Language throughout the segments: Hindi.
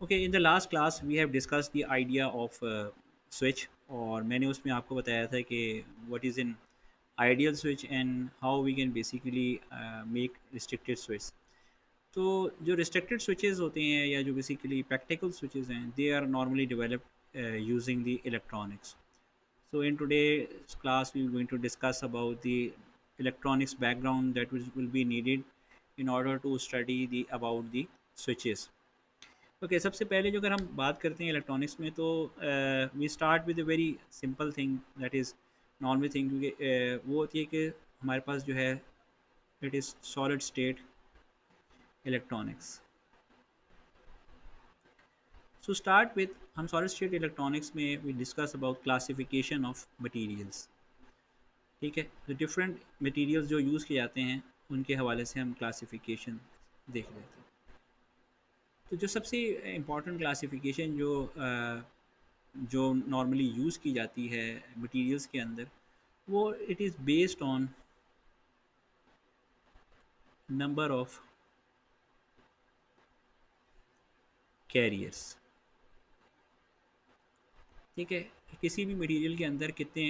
Okay, in the last class we have discuss the idea of switch, और मैंने उसमें आपको बताया था कि what is in ideal switch and how we can basically make restricted switch. तो जो रिस्ट्रिक्टेड स्विचेस होते हैं या जो बेसिकली प्रैक्टिकल स्विचेस हैं, they are normally developed using the electronics. So in today's class, we are going to discuss about the electronics background that will be needed in order to study the about the switches. Okay, सबसे पहले जो अगर हम बात करते हैं इलेक्ट्रॉनिक्स में, तो we start with a very simple thing that is normal thing, क्योंकि वो होती है कि हमारे पास जो है it is solid state electronics. So start with हम सॉलिड स्टेट इलेक्ट्रॉनिक्स में we discuss about classification of materials. ठीक है, तो डिफरेंट मटेरियल्स जो यूज़ किए जाते हैं उनके हवाले से हम क्लासिफिकेशन देख लेते हैं. तो जो सबसे इम्पॉर्टेंट क्लासिफिकेशन जो नॉर्मली यूज़ की जाती है मटेरियल्स के अंदर, वो it is based on number of carriers. ठीक है, किसी भी मटेरियल के अंदर कितने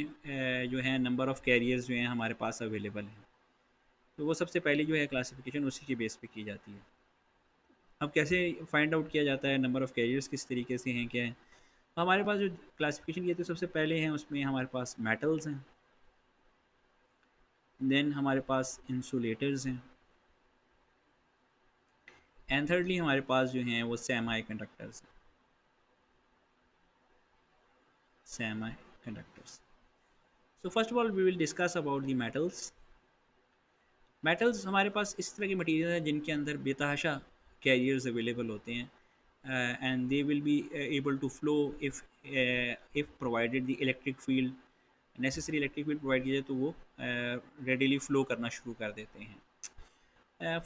जो हैं नंबर ऑफ़ कैरियर्स जो हैं हमारे पास अवेलेबल हैं, तो वो सबसे पहले जो है क्लासिफिकेशन उसी के बेस पे की जाती है. अब कैसे फाइंड आउट किया जाता है नंबर ऑफ़ कैरियर्स किस तरीके से हैं, क्या है? तो हमारे पास जो क्लासिफिकेशन किए थे सबसे पहले हैं, उसमें हमारे पास मेटल्स हैं, देन हमारे पास इंसुलेटर्स हैं, एंड थर्डली हमारे पास जो हैं वो सेमी कंडक्टर्स हैं. Semiconductors. So first of all we will discuss about the metals. Metals हमारे पास इस तरह के मटेरियल हैं जिनके अंदर बेतहाशा कैरियर्स अवेलेबल होते हैं, and they will be able to flow if provided the electric field, necessary electric field provide किया जाए तो वो रेडिली फ्लो करना शुरू कर देते हैं.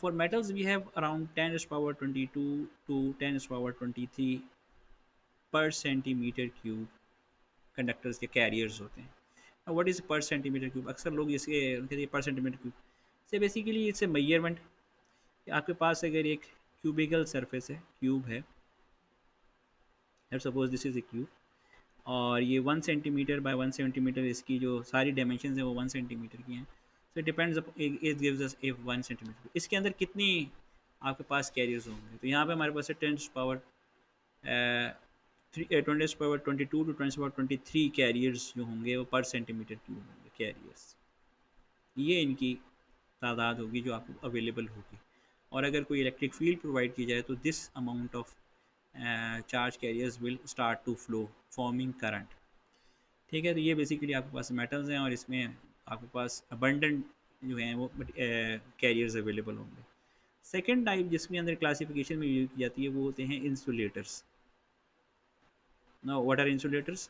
For metals we have around 10 raised power 22 to 10 raised power 23 per centimeter cube conductors के कैरियर्स होते हैं. व्हाट इज़ पर सेंटीमीटर क्यूब? अक्सर लोग इसके कहते हैं पर सेंटीमीटर क्यूब से बेसिकली इट्स ए मेजरमेंट. आपके पास अगर एक क्यूबिकल सरफेस है, क्यूब है, let's suppose this is a cube, और ये 1 सेंटीमीटर बाय 1 सेंटीमीटर, इसकी जो सारी डायमेंशन है वो 1 सेंटीमीटर की हैं. So it depends, it gives us A 1 centimetre. इसके अंदर कितनी आपके पास कैरियर्स होंगे? तो यहाँ पे हमारे पास है 10 पावर 22 to 10 पावर 23 कैरियर्स जो होंगे वो पर सेंटीमीटर क्यूब होंगे कैरियर्स. ये इनकी तादाद होगी जो आपको अवेलेबल होगी. और अगर कोई इलेक्ट्रिक फील्ड प्रोवाइड की जाए तो this amount of charge carriers will start to flow forming current. ठीक है, तो ये बेसिकली आपके पास मेटल्स हैं और इसमें आपके पास अबंडेंट जो हैं वो कैरियर्स अवेलेबल होंगे. सेकेंड टाइप जिसके अंदर क्लासिफिकेशन में यूज की जाती है वो होते हैं insulators. Now what are insulators?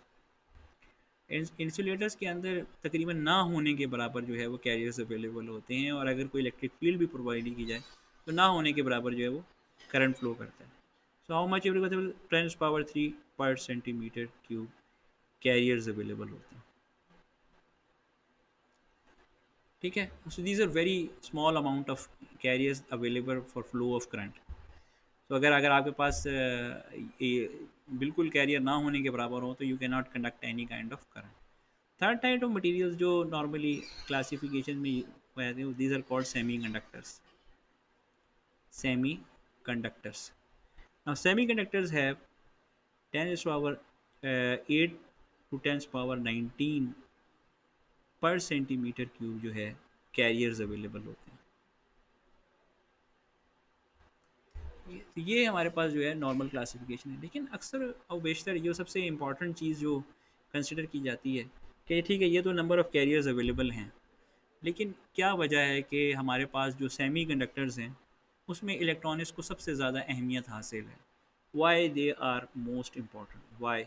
Insulators के अंदर तकरीबन ना होने के बराबर जो है वो कैरियर्स अवेलेबल होते हैं, और अगर कोई इलेक्ट्रिक फील्ड भी प्रोवाइड की जाए तो ना होने के बराबर जो है वो करंट फ्लो करता है. So how much every 10 power 3 पर सेंटीमीटर क्यूब कैरियर्स अवेलेबल होते हैं. ठीक है, so these are very small amount of carriers available for flow of current. तो अगर अगर आपके पास ये बिल्कुल कैरियर ना होने के बराबर हो तो you can not conduct any kind of current. Third type of materials जो नॉर्मली क्लासिफिकेशन में रहते हैं, these are called semiconductors. Semiconductors. Now semiconductors have 10 to 10 power 19 पर सेंटीमीटर क्यूब जो है कैरियर्स अवेलेबल होते हैं. ये हमारे पास जो है नॉर्मल क्लासिफिकेशन है. लेकिन अक्सर और बेशतर ये सबसे इंपॉर्टेंट चीज़ जो कंसिडर की जाती है कि ठीक है, ये तो नंबर ऑफ़ कैरियर्स अवेलेबल हैं, लेकिन क्या वजह है कि हमारे पास जो सेमी कंडक्टर्स हैं उसमें इलेक्ट्रॉनिक्स को सबसे ज़्यादा अहमियत हासिल है. Why they are most important, why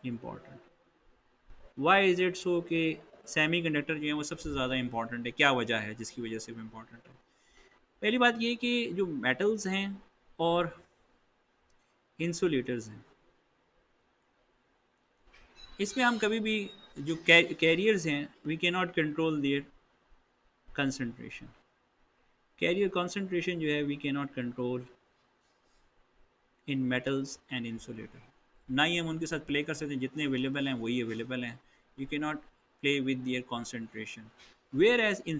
important, why is it so कि सेमी कंडक्टर जो है वो सबसे ज़्यादा इंपॉर्टेंट है? क्या वजह है जिसकी वजह से वो इम्पॉर्टेंट है? पहली बात ये कि जो मेटल्स हैं और इंसुलेटर्स हैं, इसमें हम कभी भी जो कैरियर्स हैं we can not control their concentration. Carrier concentration जो है we can not control in metals and insulator. ना ही हम उनके साथ प्ले कर सकते हैं, जितने अवेलेबल हैं वही अवेलेबल हैं। You can not play with their concentration. Whereas in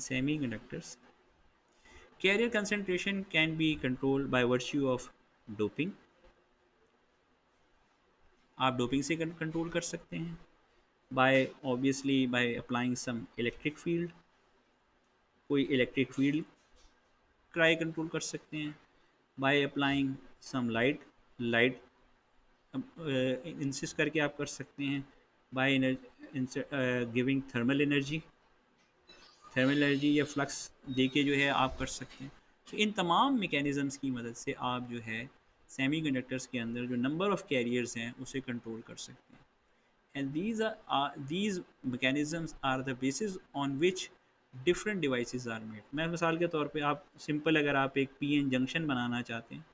semiconductors, carrier concentration can be controlled by virtue of doping। आप डोपिंग से कंट्रोल कर सकते हैं, by obviously by applying some electric field. कोई इलेक्ट्रिक फील्ड ट्राई कंट्रोल कर सकते हैं, by applying some light insist करके आप कर सकते हैं, बाय गिविंग थर्मल एनर्जी या फ्लक्स दे के जो है आप कर सकते हैं। तो इन तमाम मेकेनिज़म्स की मदद से आप जो है सेमीकंडक्टर्स के अंदर जो नंबर ऑफ़ कैरियर्स हैं उसे कंट्रोल कर सकते हैं। And these mechanisms are the basis on which different devices are made। मैं मिसाल के तौर पे, आप सिंपल अगर आप एक पीएन जंक्शन बनाना चाहते हैं,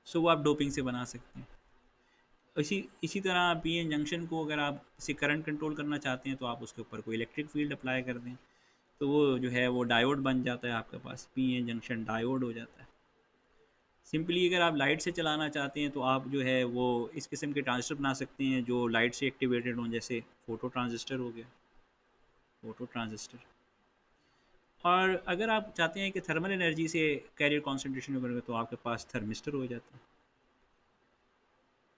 सो वो आप डोपिंग से बना सकते हैं। इसी इसी तरह पीएन जंक्शन को अगर आप इसे करंट कंट्रोल करना चाहते हैं तो आप उसके ऊपर कोई इलेक्ट्रिक फील्ड अप्लाई कर दें, तो वो जो है वो डायोड बन जाता है, आपके पास पीएन जंक्शन डायोड हो जाता है। सिंपली अगर आप लाइट से चलाना चाहते हैं तो आप जो है वो इस किस्म के ट्रांजिस्टर बना सकते हैं जो लाइट से एक्टिवेटेड हों, जैसे फोटो ट्रांजिस्टर हो गया, फोटो ट्रांजिस्टर। और अगर आप चाहते हैं कि थर्मल एनर्जी से कैरियर कॉन्सेंट्रेशन में करेंगे तो आपके पास थर्मिस्टर हो जाता है।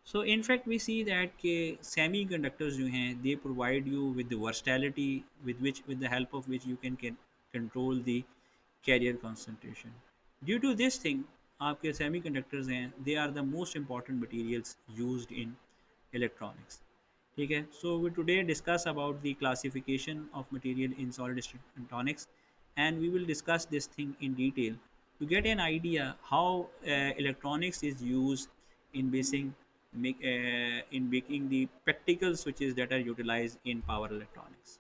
So in fact we see that के सेमी कंडक्टर्स जो हैं they provide you with the versatility with the help of which you can control the carrier concentration. Due to this thing, आपके सेमी कंडक्टर्स हैं they are the most important materials use in electronics. ठीक है, so we today discuss about the classification of material in solid state electronics, and we will discuss this thing in detail to get an idea how electronics is used in in making the practical switches that are utilized in power electronics.